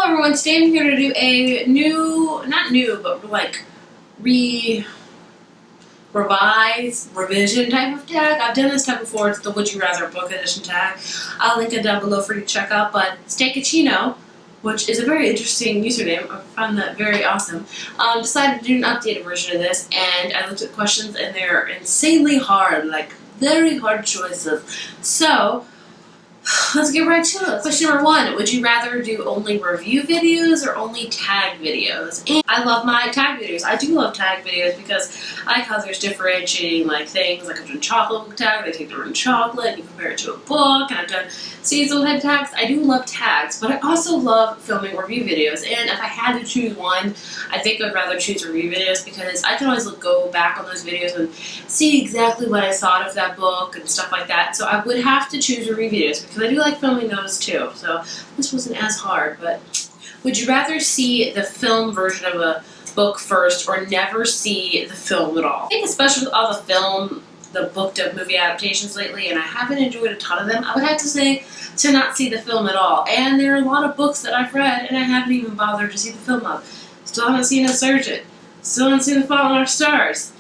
everyone, today I'm here to do a not new, but like revision type of tag. I've done this tag before. It's the Would You Rather book edition tag. I'll link it down below for you to check out. But Steakachino, which is a very interesting username, I found that very awesome, decided to do an updated version of this, and I looked at the questions and they're insanely hard, like very hard choices. So let's get right to it. Question number 1, would you rather do only review videos or only tag videos? And I love my tag videos. I do love tag videos because I like how there's differentiating like things. Like I've done chocolate book tag, they take the word chocolate and you compare it to a book, and I've done seasonal head tags. I do love tags, but I also love filming review videos, and if I had to choose one, I think I'd rather choose review videos because I can always go back on those videos and see exactly what I thought of that book and stuff like that. So I would have to choose review videos because I do like filming those too. So this wasn't as hard. But would you rather see the film version of a book first or never see the film at all? I think especially with all the Booktube movie adaptations lately, and I haven't enjoyed a ton of them, I would have to say to not see the film at all. And there are a lot of books that I've read and I haven't even bothered to see the film of. Still haven't seen Insurgent. Still haven't seen The Fault in Our Stars.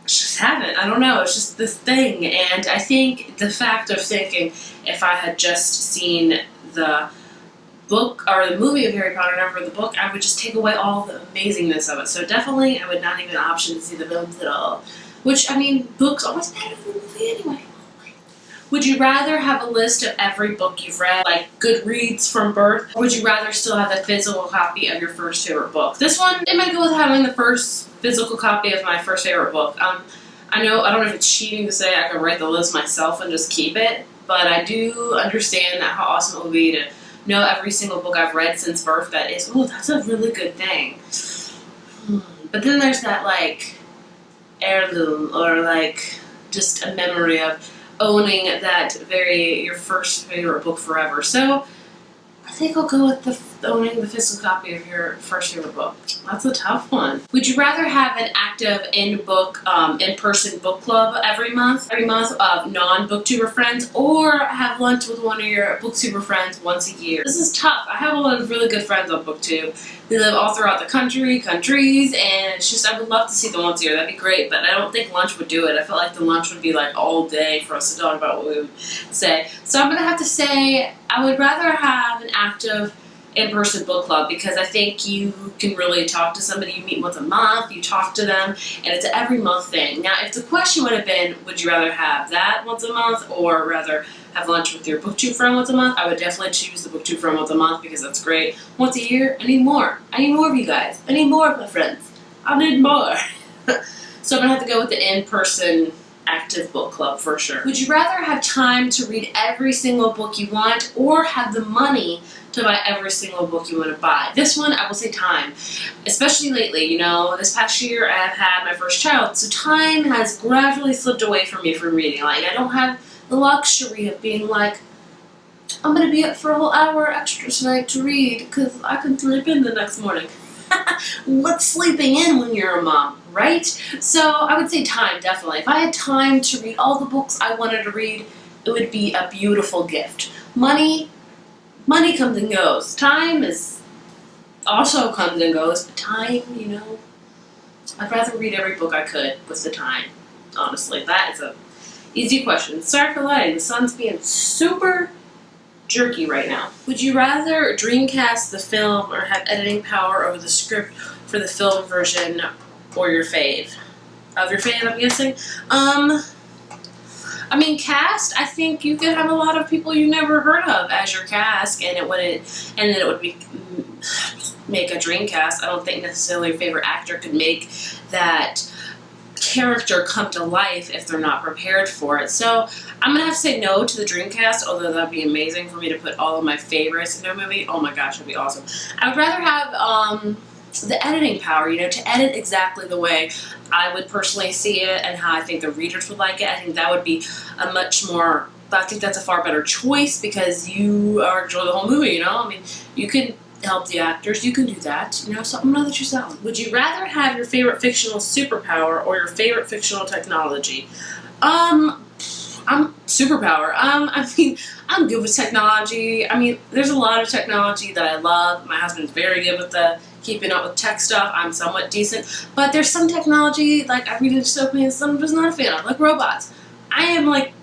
Just haven't. I don't know. It's just this thing. And I think the fact of thinking if I had just seen the book or the movie of Harry Potter, never the book, I would just take away all the amazingness of it. So definitely I would not even option to see the films at all. Which, I mean, books always better than the movie anyway. Would you rather have a list of every book you've read, like Goodreads from birth, or would you rather still have a physical copy of your first favorite book? This one, it might go with having the first physical copy of my first favorite book. I don't know if it's cheating to say I can write the list myself and just keep it, but I do understand that how awesome it would be to know every single book I've read since birth. That is, oh, that's a really good thing. But then there's that, like, heirloom, or like just a memory of owning your first favorite book forever. So I think I'll go with owning the physical copy of your first favorite book. That's a tough one. Would you rather have an active in-person book club every month of non-booktuber friends, or have lunch with one of your booktuber friends once a year? This is tough. I have a lot of really good friends on Booktube. They live all throughout the countries, and it's just, I would love to see them once a year. That'd be great, but I don't think lunch would do it. I feel like the lunch would be like all day for us to talk about what we would say. So I'm gonna have to say I would rather have an active in-person book club, because I think you can really talk to somebody. You meet once a month, you talk to them, and it's an every month thing. Now, if the question would have been, would you rather have that once a month or rather have lunch with your Booktube friend once a month, I would definitely choose the Booktube friend once a month because that's great. Once a year, I need more. I need more of you guys. I need more of my friends. I need more. So I'm going to have to go with the in-person active book club for sure. Would you rather have time to read every single book you want, or have the money to buy every single book you want to buy? This one, I will say time. Especially lately, this past year I have had my first child, so time has gradually slipped away from me from reading. Like, I don't have the luxury of being like, I'm going to be up for a whole hour extra tonight to read because I can sleep in the next morning. What's sleeping in when you're a mom, right? So I would say time, definitely. If I had time to read all the books I wanted to read, it would be a beautiful gift. Money comes and goes. Time is also comes and goes, but time, I'd rather read every book I could with the time. Honestly, that is a easy question. Sorry for lying. The sun's being super jerky right now. Would you rather Dreamcast the film or have editing power over the script for the film version, or your fave? Of your fave, I'm guessing. I mean, cast, I think you could have a lot of people you never heard of as your cast, and then it would make a Dreamcast. I don't think necessarily your favorite actor could make that character come to life if they're not prepared for it. So I'm gonna have to say no to the Dreamcast, although that'd be amazing for me to put all of my favorites into a movie. Oh my gosh, it'd be awesome. I would rather have the editing power, to edit exactly the way I would personally see it and how I think the readers would like it. I think that would be I think that's a far better choice because you are enjoying the whole movie, I mean, you can help the actors, you can do that, so I'm gonna choose that one. Would you rather have your favorite fictional superpower or your favorite fictional technology? I'm superpower. I mean, I'm good with technology. I mean, there's a lot of technology that I love. My husband's very good with the keeping up with tech stuff. I'm somewhat decent. But there's some technology, like I read a dystopian, and some I'm just not a fan of, like robots. I am like,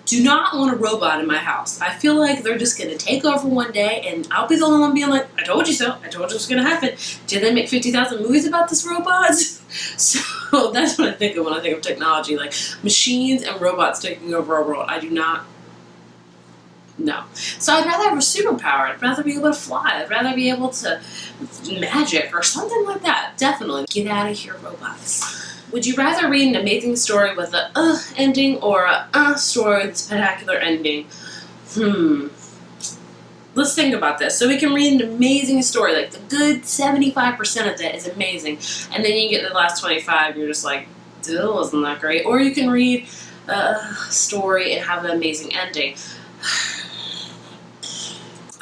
do not want a robot in my house. I feel like they're just going to take over one day, and I'll be the only one being like, I told you so. I told you it was going to happen. Did they make 50,000 movies about this robot? So that's what I think of when I think of technology, like machines and robots taking over our world. I do not. No. So I'd rather have a superpower. I'd rather be able to fly. I'd rather be able to magic or something like that. Definitely. Get out of here, robots. Would you rather read an amazing story with a ending or a story with a spectacular ending? Let's think about this. So we can read an amazing story, like the good 75% of it is amazing, and then you get the last 25, you're just like, still wasn't that great. Or you can read a story and have an amazing ending.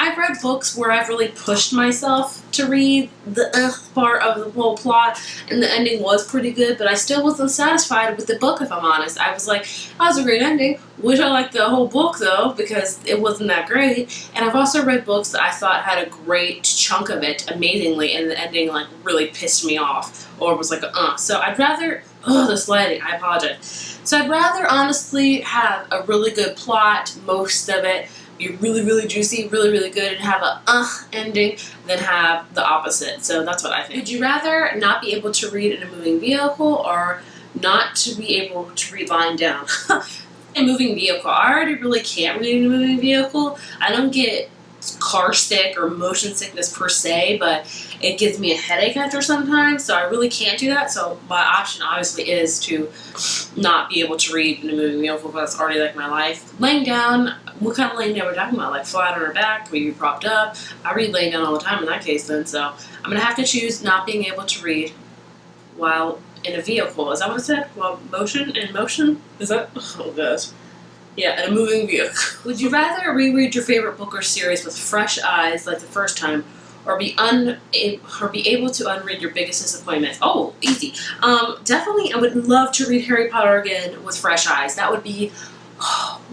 I've read books where I've really pushed myself to read the part of the whole plot, and the ending was pretty good, but I still wasn't satisfied with the book, if I'm honest. I was like, that was a great ending. Wish I liked the whole book, though, because it wasn't that great. And I've also read books that I thought had a great chunk of it amazingly, and the ending, like, really pissed me off, or was like, So I'd rather, this lighting, I apologize. So I'd rather, honestly, have a really good plot, most of it, be really, really juicy, really, really good, and have a ending than have the opposite. So that's what I think. Would you rather not be able to read in a moving vehicle or not to be able to read lying down? A moving vehicle. I already really can't read in a moving vehicle. I don't get car sick or motion sickness per se, but it gives me a headache after sometimes, so I really can't do that. So my option obviously is to not be able to read in a moving vehicle, because that's already like my life. Laying down, what kind of laying down we're talking about? Like flat on our back, maybe propped up? I read laying down all the time in that case then, so I'm gonna have to choose not being able to read while in a vehicle. Is that what it said? Well, motion? Is that? Oh gosh. Yeah, in a moving vehicle. Would you rather reread your favorite book or series with fresh eyes like the first time, or be able to unread your biggest disappointments? Oh, easy. Definitely, I would love to read Harry Potter again with fresh eyes. That would be,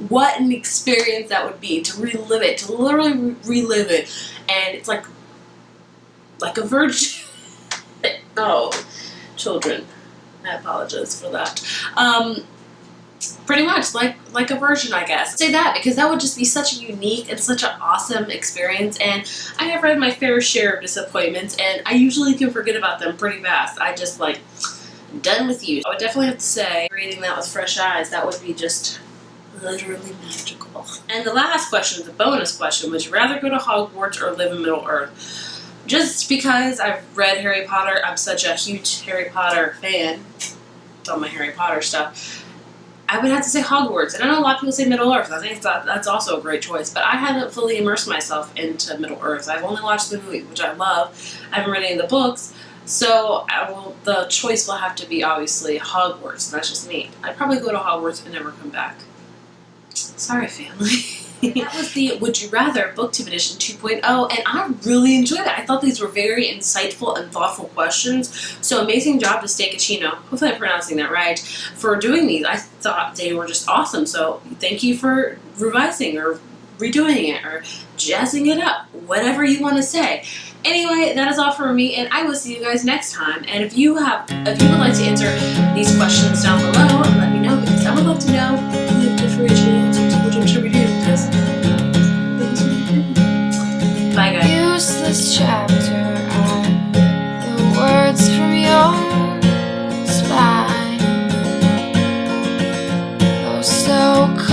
what an experience that would be, to relive it, to literally relive it. And it's like a virgin. Oh, children. I apologize for that. Pretty much like a version, I guess. Say that because that would just be such a unique and such an awesome experience, and I have read my fair share of disappointments, and I usually can forget about them pretty fast. I just like, done with you. I would definitely have to say, reading that with fresh eyes, that would be just literally magical. And the last question, the bonus question, would you rather go to Hogwarts or live in Middle-earth? Just because I've read Harry Potter, I'm such a huge Harry Potter fan, it's all my Harry Potter stuff, I would have to say Hogwarts. And I know a lot of people say Middle-earth. I think that's also a great choice. But I haven't fully immersed myself into Middle-earth. I've only watched the movie, which I love. I haven't read any of the books. So the choice will have to be, obviously, Hogwarts. And that's just me. I'd probably go to Hogwarts and never come back. Sorry, family. That was the Would You Rather Booktube Edition 2.0, and I really enjoyed it. I thought these were very insightful and thoughtful questions, so amazing job to Steakachino, hopefully I'm pronouncing that right, for doing these. I thought they were just awesome, so thank you for revising or redoing it or jazzing it up, whatever you want to say. Anyway, that is all from me, and I will see you guys next time. And if you would like to answer these questions down below, let me know, because I would love to know who the differentiated answers, which I'm sure we do, because that was really good. Bye, guys. Useless chapter.